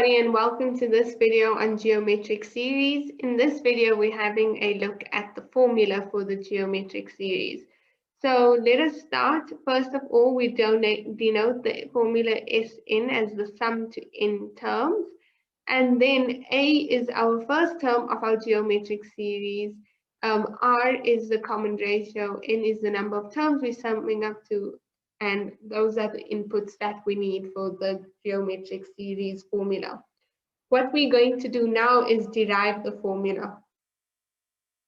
everybody, and welcome to this video on geometric series. In this video, we're having a look at the formula for the geometric series. So let us start. First of all, we denote the formula Sn as the sum to n terms. And then A is our first term of our geometric series. R is the common ratio, N is the number of terms we're summing up to, and those are the inputs that we need for the geometric series formula. What we're going to do now is derive the formula.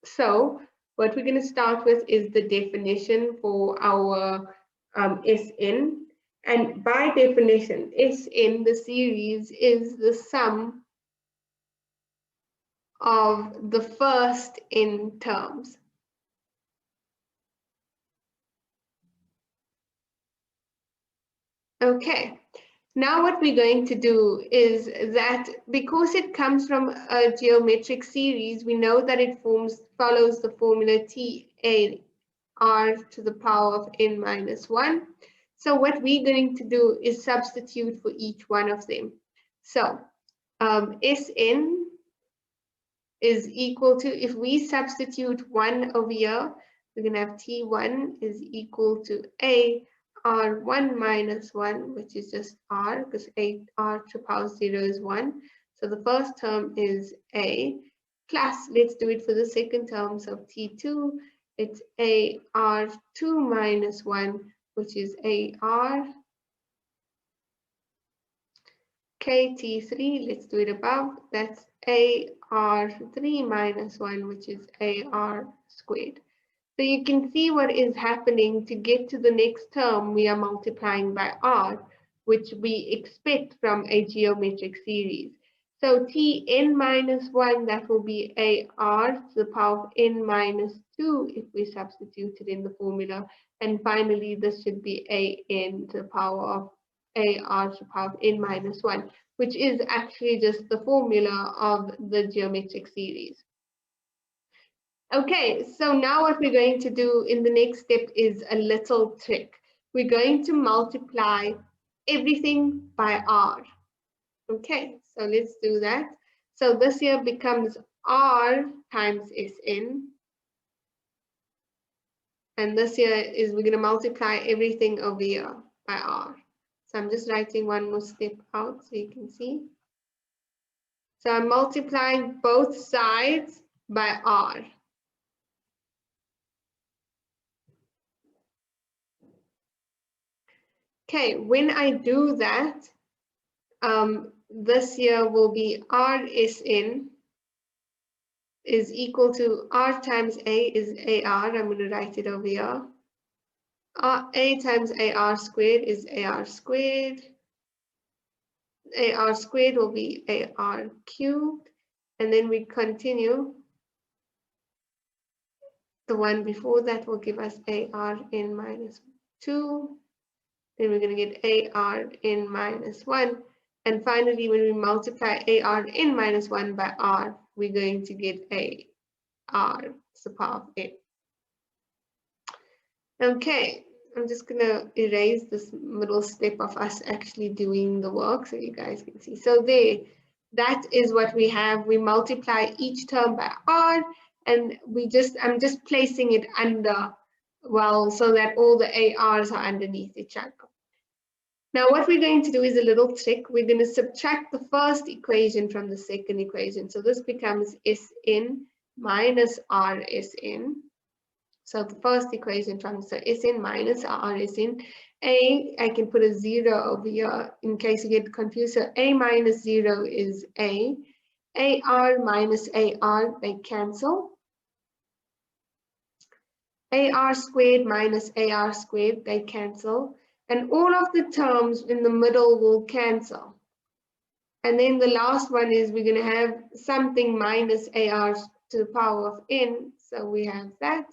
So what we're going to start with is the definition for our Sn. And by definition, Sn, the series, is the sum of the first n terms. Okay, now what we're going to do is that because it comes from a geometric series, we know that it follows the formula TAR to the power of n minus 1. So what we're going to do is substitute for each one of them. So Sn is equal to, if we substitute 1 over here, we're going to have T1 is equal to A R1 minus 1, which is just R, because R to the power 0 is 1. So the first term is A, plus, let's do it for the second term, so T2, it's A R2 minus 1, which is AR. T3, let's do it above, that's AR3 minus 1, which is AR squared. So you can see what is happening. To get to the next term, we are multiplying by R, which we expect from a geometric series. So Tn minus 1, that will be AR to the power of n minus 2 if we substitute it in the formula. And finally, this should be An to the power of AR to the power of n minus 1, which is actually just the formula of the geometric series. Okay, so now what we're going to do in the next step is a little trick. We're going to multiply everything by R. Okay, so let's do that. So this here becomes R times Sn. And this here is, we're going to multiply everything over here by R. So I'm just writing one more step out so you can see. So I'm multiplying both sides by R. Okay, when I do that, this here will be Rsn is equal to R times A is AR. I'm going to write it over here. A times AR squared is AR squared. AR squared will be AR cubed. And then we continue. The one before that will give us ARn minus 2. Then we're going to get ARn minus 1. And finally, when we multiply ARn minus 1 by R, we're going to get AR to the power of n. Okay, I'm just going to erase this middle step of us actually doing the work so you guys can see. So there, that is what we have. We multiply each term by R, and I'm just placing it under, well, so that all the ARs are underneath each other. Now what we're going to do is a little trick. We're going to subtract the first equation from the second equation. So this becomes Sn minus Rsn. So the first equation from, so Sn minus Rsn. I can put a 0 over here in case you get confused. So A minus 0 is A. AR minus AR, they cancel. AR squared minus AR squared, they cancel. And all of the terms in the middle will cancel. And then the last one is we're going to have something minus AR to the power of n. So we have that.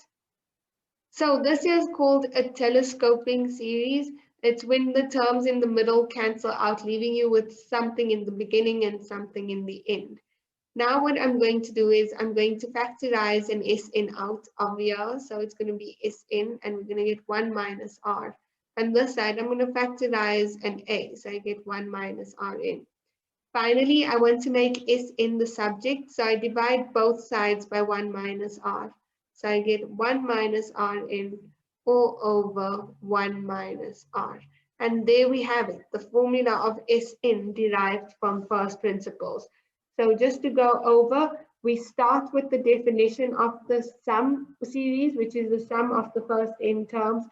So this is called a telescoping series. It's when the terms in the middle cancel out, leaving you with something in the beginning and something in the end. Now what I'm going to do is I'm going to factorize an Sn out of here. So it's going to be Sn, and we're going to get 1 minus R. And this side, I'm going to factorize an A, so I get 1 minus Rn. Finally, I want to make Sn the subject, so I divide both sides by 1 minus r. So I get 1 minus Rn all over 1 minus r. And there we have it, the formula of Sn derived from first principles. So just to go over, we start with the definition of the sum series, which is the sum of the first n terms.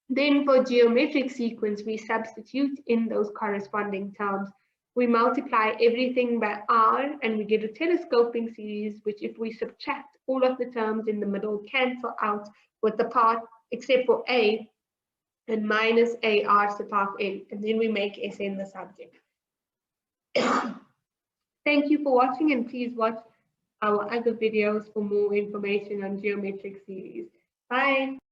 Then for geometric sequence, we substitute in those corresponding terms. We multiply everything by r and we get a telescoping series, which if we subtract all of the terms in the middle, cancel out with the part except for a and minus ar sub half n, and then we make Sn the subject. Thank you for watching, and please watch our other videos for more information on geometric series. Bye.